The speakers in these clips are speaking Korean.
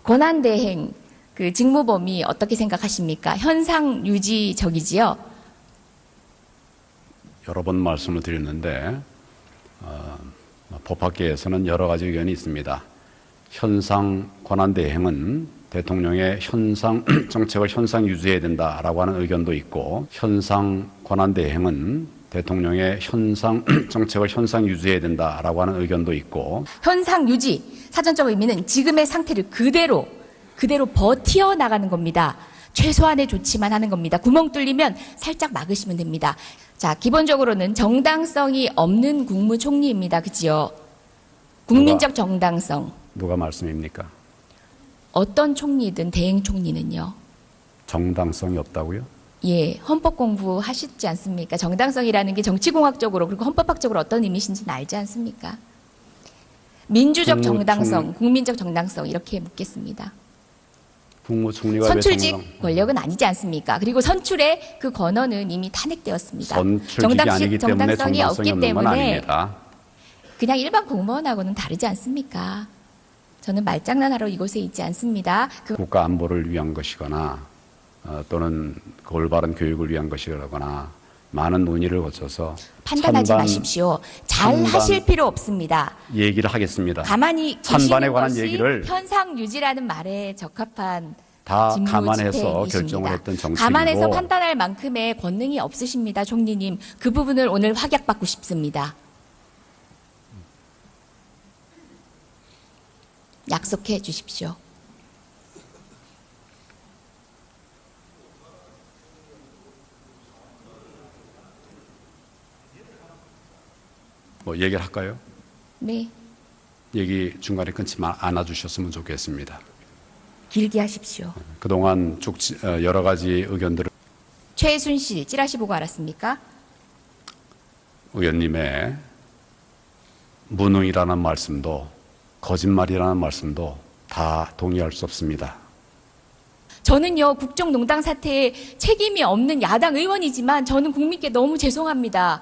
권한대행 그 직무 범위 어떻게 생각하십니까? 현상 유지적이지요? 여러 번 말씀을 드렸는데 법학계에서는 여러 가지 의견이 있습니다. 현상 권한대행은 대통령의 현상 정책을 현상 유지해야 된다라고 하는 의견도 있고, 현상 권한대행은 대통령의 현상 정책을 현상 유지해야 된다라고 하는 의견도 있고, 현상 유지, 사전적 의미는 지금의 상태를 그대로 버티어 나가는 겁니다. 최소한의 조치만 하는 겁니다. 구멍 뚫리면 살짝 막으시면 됩니다. 자, 기본적으로는 정당성이 없는 국무총리입니다. 그지요? 국민적 정당성. 누가 말씀입니까? 어떤 총리든 대행 총리는요. 정당성이 없다고요? 예, 헌법 공부하시지 않습니까? 정당성이라는 게 정치공학적으로 그리고 헌법학적으로 어떤 의미신지는 알지 않습니까? 민주적 정당성, 국민적 정당성 이렇게 묻겠습니다. 국무총리가 선출직 권력은 아니지 않습니까? 그리고 선출의 그 권한은 이미 탄핵되었습니다. 선출직이 아니기 때문에 정당성이 없는 건 아닙니다. 그냥 일반 공무원하고는 다르지 않습니까? 저는 말장난하러 이곳에 있지 않습니다. 국가 안보를 위한 것이거나 또는 올바른 교육을 위한 것이거나 많은 논의를 거쳐서 판단하지 마십시오. 잘 하실 필요 없습니다. 얘기를 하겠습니다. 가만히 찬반에 관한 것이 얘기를 현상 유지라는 말에 적합한 다 직무 감안해서 집행이십니다. 결정을 했던 정책이고, 감안해서 판단할 만큼의 권능이 없으십니다. 총리님. 그 부분을 오늘 확약받고 싶습니다. 약속해 주십시오. 뭐 얘기를 할까요? 네. 얘기 중간에 끊지 않아 주셨으면 좋겠습니다. 길게 하십시오. 그동안 여러 가지 의견들을 최순실 찌라시 보고 알았습니까? 의원님의 무능이라는 말씀도 거짓말이라는 말씀도 다 동의할 수 없습니다. 저는요, 국정농단 사태에 책임이 없는 야당 의원이지만 저는 국민께 너무 죄송합니다.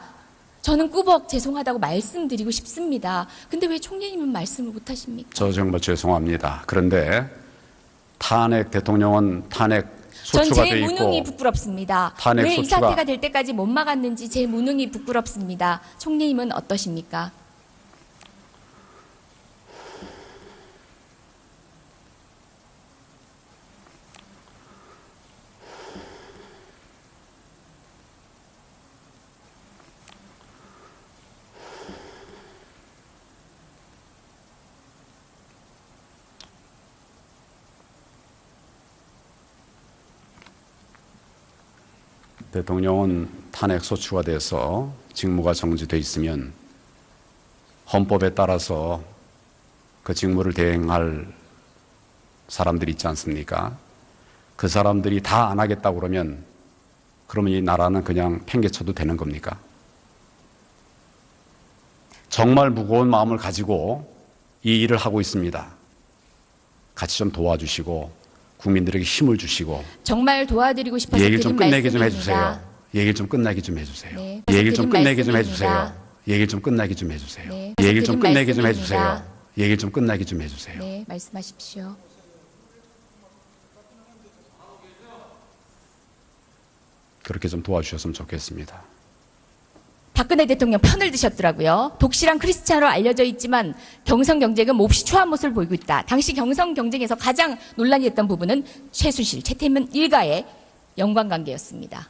저는 꾸벅 죄송하다고 말씀드리고 싶습니다. 근데 왜 총리님은 말씀을 못 하십니까? 저 정말 죄송합니다. 그런데 대통령은 탄핵 소추가 돼 전 제 있고, 무능이 부끄럽습니다. 탄핵 왜 이 소추가- 사태가 될 때까지 못 막았는지 제 무능이 부끄럽습니다. 총리님은 어떠십니까? 대통령은 탄핵 소추가 돼서 직무가 정지돼 있으면 헌법에 따라서 그 직무를 대행할 사람들이 있지 않습니까? 그 사람들이 다 안 하겠다고 그러면 이 나라는 그냥 팽개쳐도 되는 겁니까? 정말 무거운 마음을 가지고 이 일을 하고 있습니다. 같이 좀 도와주시고 국민들에게 힘을 주시고, 정말 도와드리고 싶어서 얘기를 좀 드린 끝내게 좀 말씀입니다. 해주세요. 얘기를 좀 끝나게 좀 해주세요. 네, 얘기를 좀 드린 끝내게 좀 해주세요. 말씀입니다. 얘기를 좀 끝나게 좀 해주세요. 네, 얘기를 좀 드린 끝내게 좀 말씀입니다. 해주세요. 얘기를 좀 끝나게 좀 해주세요. 네, 말씀하십시오. 그렇게 좀 도와주셨으면 좋겠습니다. 박근혜 대통령 편을 드셨더라고요. 독실한 크리스찬으로 알려져 있지만 경선 경쟁은 몹시 추한 모습을 보이고 있다. 당시 경선 경쟁에서 가장 논란이 됐던 부분은 최순실, 최태민 일가의 연관관계였습니다.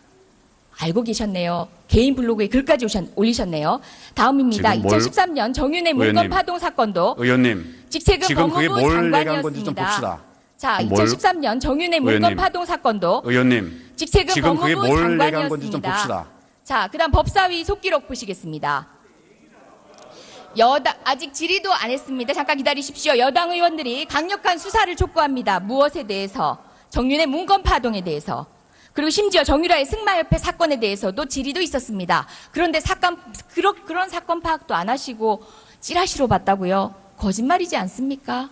알고 계셨네요. 개인 블로그에 글까지 올리셨네요. 다음입니다. 지금 2013년 정윤회 문건 의원님, 파동 사건도 의원님, 직책은 지금 그게 법무부 뭘 얘기한 건지 좀 장관이었습니다. 봅시다. 자, 뭘- 2013년 정윤회 문건 의원님, 파동 사건도 의원님, 직책은 지금 그게 법무부 뭘 얘기한 건지 좀 장관이었습니다. 봅시다. 자, 그다음 법사위 속기록 보시겠습니다. 아직 질의도 안 했습니다. 잠깐 기다리십시오. 여당 의원들이 강력한 수사를 촉구합니다. 무엇에 대해서? 정윤의 문건 파동에 대해서. 그리고 심지어 정유라의 승마협회 사건에 대해서도 질의도 있었습니다. 그런데 그런 사건 파악도 안 하시고 찌라시로 봤다고요? 거짓말이지 않습니까?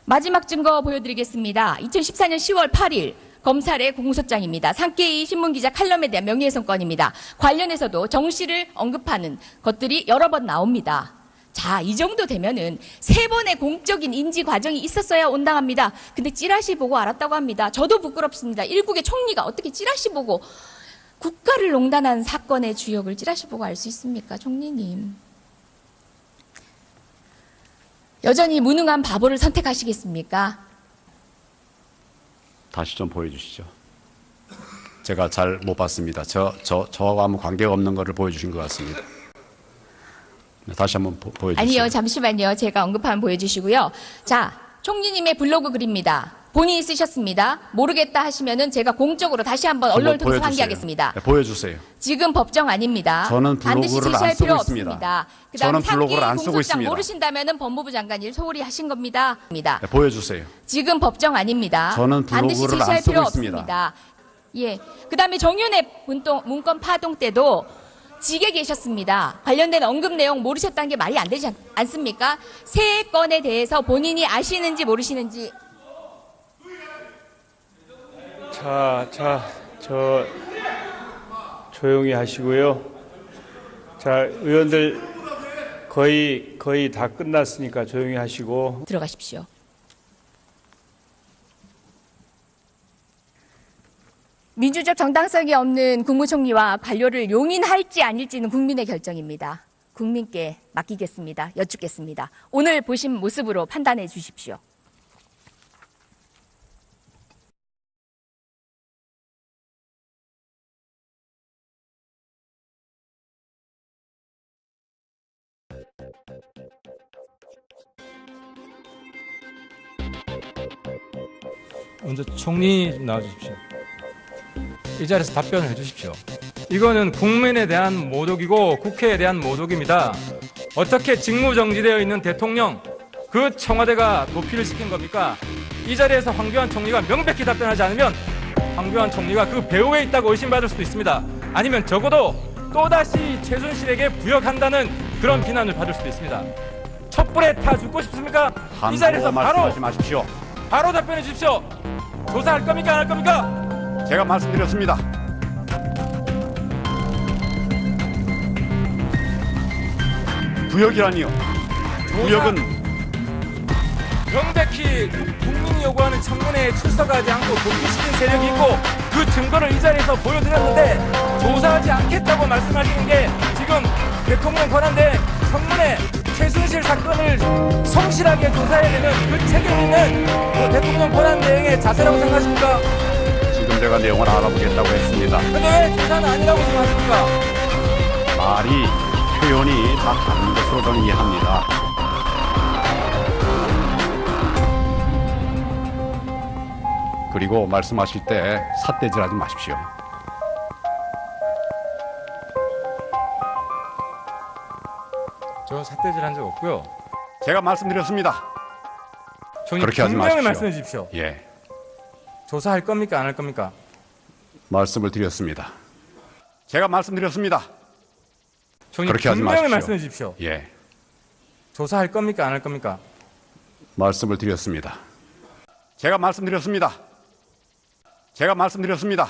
마지막 증거 보여드리겠습니다. 2014년 10월 8일 검찰의 공소장입니다. 상케이 신문기자 칼럼에 대한 명예훼손 건입니다. 관련해서도 정 씨를 언급하는 것들이 여러 번 나옵니다. 자, 이 정도 되면은 3번의 공적인 인지 과정이 있었어야 온당합니다. 근데 찌라시 보고 알았다고 합니다. 저도 부끄럽습니다. 일국의 총리가 어떻게 찌라시 보고 국가를 농단한 사건의 주역을 찌라시 보고 알 수 있습니까, 총리님? 여전히 무능한 바보를 선택하시겠습니까? 다시 좀 보여주시죠. 제가 잘 못 봤습니다. 저하고 아무 관계가 없는 것을 보여주신 것 같습니다. 네, 다시 한번 보여주시죠. 아니요, 잠시만요. 제가 언급하면 보여주시고요. 자, 총리님의 블로그 글입니다. 본인이 쓰셨습니다. 모르겠다 하시면은 제가 공적으로 다시 한번 언론을 통해서 보여주세요. 환기하겠습니다. 네, 보여주세요. 지금 법정 아닙니다. 저는 반드시 블로그를 안 제시할 쓰고 필요 있습니다. 없습니다. 그다음 저는 블로그를 안 쓰고 공소장 있습니다. 모르신다면은 법무부 장관일 소홀히 하신 겁니다. 네, 보여주세요. 지금 법정 아닙니다. 저는 반드시 블로그를 안 제시할 쓰고 필요 있습니다. 없습니다. 예. 그다음에 정윤회 문건 파동 때도 직에 계셨습니다. 관련된 언급 내용 모르셨다는 게 말이 안 되지 않습니까? 세 건에 대해서 본인이 아시는지 모르시는지. 조용히 하시고요. 자, 의원들 거의 다 끝났으니까 조용히 하시고. 들어가십시오. 민주적 정당성이 없는 국무총리와 관료를 용인할지 아닐지는 국민의 결정입니다. 국민께 맡기겠습니다. 여쭙겠습니다. 오늘 보신 모습으로 판단해 주십시오. 먼저 총리 좀 나와주십시오. 이 자리에서 답변을 해주십시오. 이거는 국민에 대한 모독이고 국회에 대한 모독입니다. 어떻게 직무정지되어 있는 대통령, 그 청와대가 도피를 시킨 겁니까? 이 자리에서 황교안 총리가 명백히 답변하지 않으면 황교안 총리가 그 배후에 있다고 의심받을 수도 있습니다. 아니면 적어도 또다시 최순실에게 부역한다는 그런 비난을 받을 수도 있습니다. 촛불에 타 죽고 싶습니까? 이 자리에서 말씀하지 마십시오. 바로 답변해 주십시오. 조사할 겁니까? 안 할 겁니까? 제가 말씀드렸습니다. 부역이라니요. 부역은 명백히 국민이 요구하는 청문회에 출석하지 않고 도피시킨 세력이 있고 그 증거를 이 자리에서 보여드렸는데 조사하지 않겠다고 말씀하시는 게 지금 대통령 권한대 청문회 최순실 사건을 성실하게 조사해야 되는 그 책임 있는 그 대통령 권한 대행의 자세라고 생각하십니까? 지금 제가 내용을 알아보겠다고 했습니다. 근데 왜 조사는 아니라고 생각하십니까? 말이 표현이 다 다른 것으로 저는 이해합니다. 그리고 말씀하실 때 삿대질하지 마십시오. 저 삿대질한 적 없고요. 제가 말씀드렸습니다. 총리 그렇게 하지 분명히 마십시오. 말씀해 주십시오. 예, 조사할 겁니까? 안 할 겁니까? 말씀을 드렸습니다. 제가 말씀드렸습니다. 총리 그렇게 하지 분명히 마십시오. 말씀해 주십시오. 예, 조사할 겁니까? 안 할 겁니까? 말씀을 드렸습니다. 제가 말씀드렸습니다. 제가 말씀드렸습니다.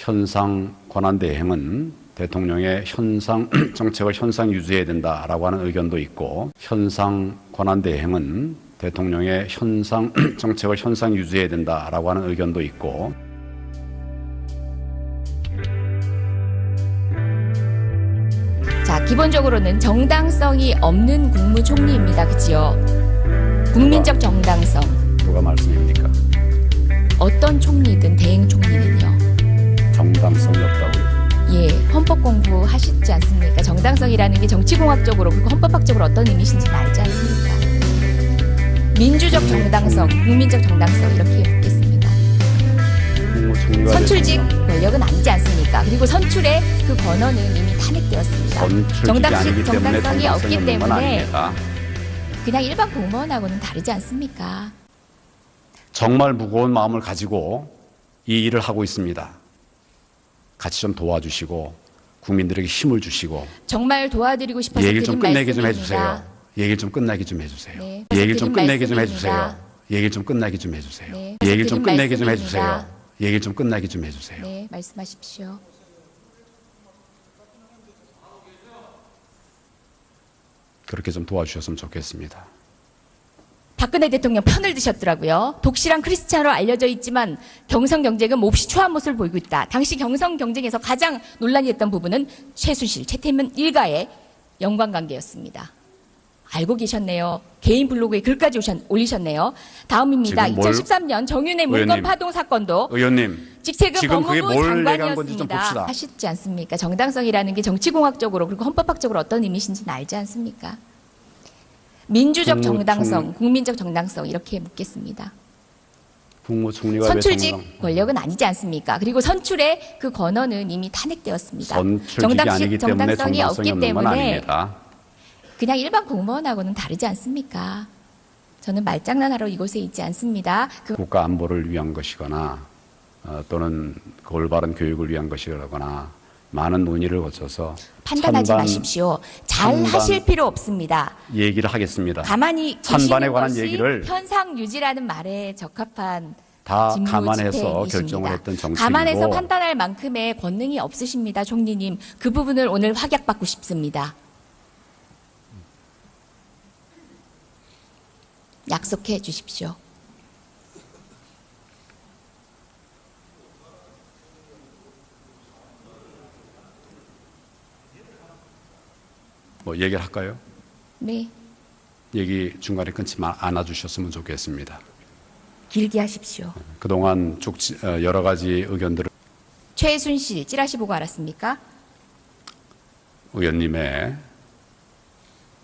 현상 권한대행은 대통령의 현상 정책을 현상 유지해야 된다라고 하는 의견도 있고, 현상 권한대행은 대통령의 현상 정책을 현상 유지해야 된다라고 하는 의견도 있고, 자, 기본적으로는 정당성이 없는 국무총리입니다. 그지요? 국민적 정당성. 누가 말씀입니까? 어떤 총리든 대행 총리는요. 정당성이 없다고요? 예, 헌법 공부하시지 않습니까? 정당성이라는 게 정치공학적으로 그리고 헌법학적으로 어떤 의미신지는 알지 않습니까? 민주적 정당성, 국민적 정당성 이렇게 묻겠습니다. 국무총리가 선출직 대통령. 권력은 아니지 않습니까? 그리고 선출의 그 권한은 이미 탄핵되었습니다. 선출직이 아니기 때문에 정당성이 없기 정당성이 없는 건 때문에 아닙니다. 그냥 일반 공무원하고는 다르지 않습니까? 정말 무거운 마음을 가지고 이 일을 하고 있습니다. 같이 좀 도와주시고 국민들에게 힘을 주시고 정말 도와드리고 싶어서 얘기를 좀 드린 끝내게 좀 말씀입니다. 해주세요. 얘기를 좀 끝나게 좀 해주세요. 네, 얘기를 좀 드린 끝내게 좀 말씀입니다. 해주세요. 얘기를 좀 끝나게 좀 해주세요. 네, 얘기를 좀 드린 끝내게 좀 말씀입니다. 해주세요. 얘기를 좀 끝나게 좀 해주세요. 네, 말씀하십시오. 그렇게 좀 도와주셨으면 좋겠습니다. 박근혜 대통령 편을 드셨더라고요. 독실한 크리스찬으로 알려져 있지만 경선 경쟁은 몹시 초한 모습을 보이고 있다. 당시 경선 경쟁에서 가장 논란이 됐던 부분은 최순실, 최태민 일가의 연관관계였습니다. 알고 계셨네요. 개인 블로그에 글까지 올리셨네요. 다음입니다. 지금 뭘- 2013년 정윤회 문건 의원님, 파동 사건도 의원님, 직책은 지금 그게 법무부 뭘 얘기한 건지 좀 장관이었습니다. 봅시다. 하시지 않습니까? 정당성이라는 게 정치공학적으로 그리고 헌법학적으로 어떤 의미신지는 알지 않습니까? 민주적 정당성, 국민적 정당성 이렇게 묻겠습니다. 국무총리가 왜 선출직 권력은 아니지 않습니까? 그리고 선출의 그 권한은 이미 탄핵되었습니다. 선출직이 아니기 때문에 정당성이 없기 없는 건 때문에 아닙니다. 그냥 일반 공무원하고는 다르지 않습니까? 저는 말장난하러 이곳에 있지 않습니다. 국가 안보를 위한 것이거나 또는 그 올바른 교육을 위한 것이거나 많은 논의를 거쳐서 판단하지 찬반 마십시오. 잘 찬반 하실 필요 없습니다. 얘기를 하겠습니다. 가만히 찬반에 계시는 관한 것이 얘기를 현상 유지라는 말에 적합한 다 직무 감안해서 집행이십니다. 결정을 했던 정책이고, 감안해서 판단할 만큼의 권능이 없으십니다, 총리님. 그 부분을 오늘 확약받고 싶습니다. 약속해 주십시오. 뭐 얘기를 할까요? 네, 얘기 중간에 끊지 않아 주셨으면 좋겠습니다. 길게 하십시오. 그동안 쭉 여러 가지 의견들을 최순실 찌라시 보고 알았습니까? 의원님의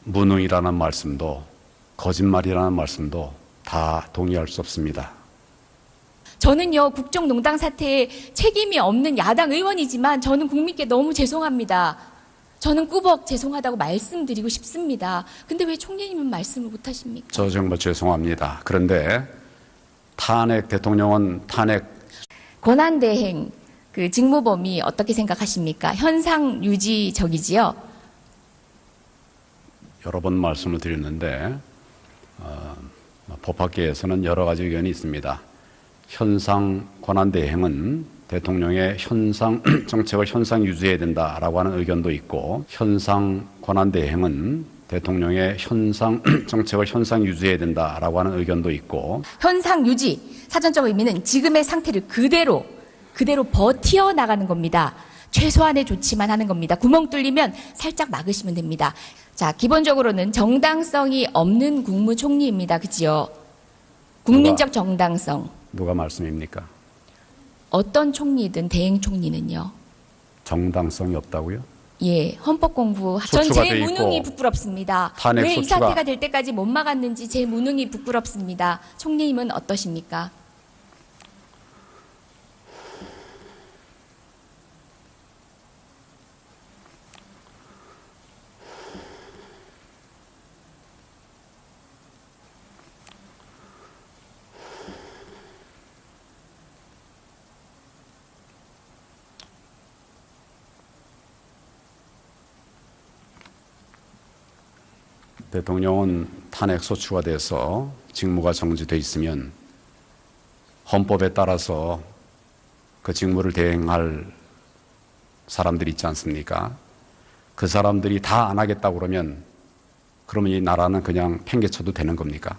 무능이라는 말씀도 거짓말이라는 말씀도 다 동의할 수 없습니다. 저는요, 국정농단 사태에 책임이 없는 야당 의원이지만 저는 국민께 너무 죄송합니다. 저는 꾸벅 죄송하다고 말씀드리고 싶습니다. 근데 왜 총리님은 말씀을 못 하십니까? 저 정말 죄송합니다. 그런데 대통령은 탄핵 권한대행 그 직무범위 어떻게 생각하십니까? 현상 유지적이지요? 여러 번 말씀을 드렸는데 법학계에서는 여러 가지 의견이 있습니다. 현상 권한대행은 대통령의 현상 정책을 현상 유지해야 된다라고 하는 의견도 있고, 현상 권한대행은 대통령의 현상 정책을 현상 유지해야 된다라고 하는 의견도 있고, 현상 유지, 사전적 의미는 지금의 상태를 그대로 버티어 나가는 겁니다. 최소한의 조치만 하는 겁니다. 구멍 뚫리면 살짝 막으시면 됩니다. 자, 기본적으로는 정당성이 없는 국무총리입니다. 그지요? 국민적 정당성. 누가 말씀입니까? 어떤 총리든 대행 총리는요. 정당성이 없다고요? 예, 헌법 공부. 전 소추가 제 돼 무능이 있고 부끄럽습니다. 탄핵 왜 이 소추가- 사태가 될 때까지 못 막았는지 제 무능이 부끄럽습니다. 총리님은 어떠십니까? 대통령은 탄핵 소추가 돼서 직무가 정지돼 있으면 헌법에 따라서 그 직무를 대행할 사람들이 있지 않습니까? 그 사람들이 다 안 하겠다고 그러면 이 나라는 그냥 팽개쳐도 되는 겁니까?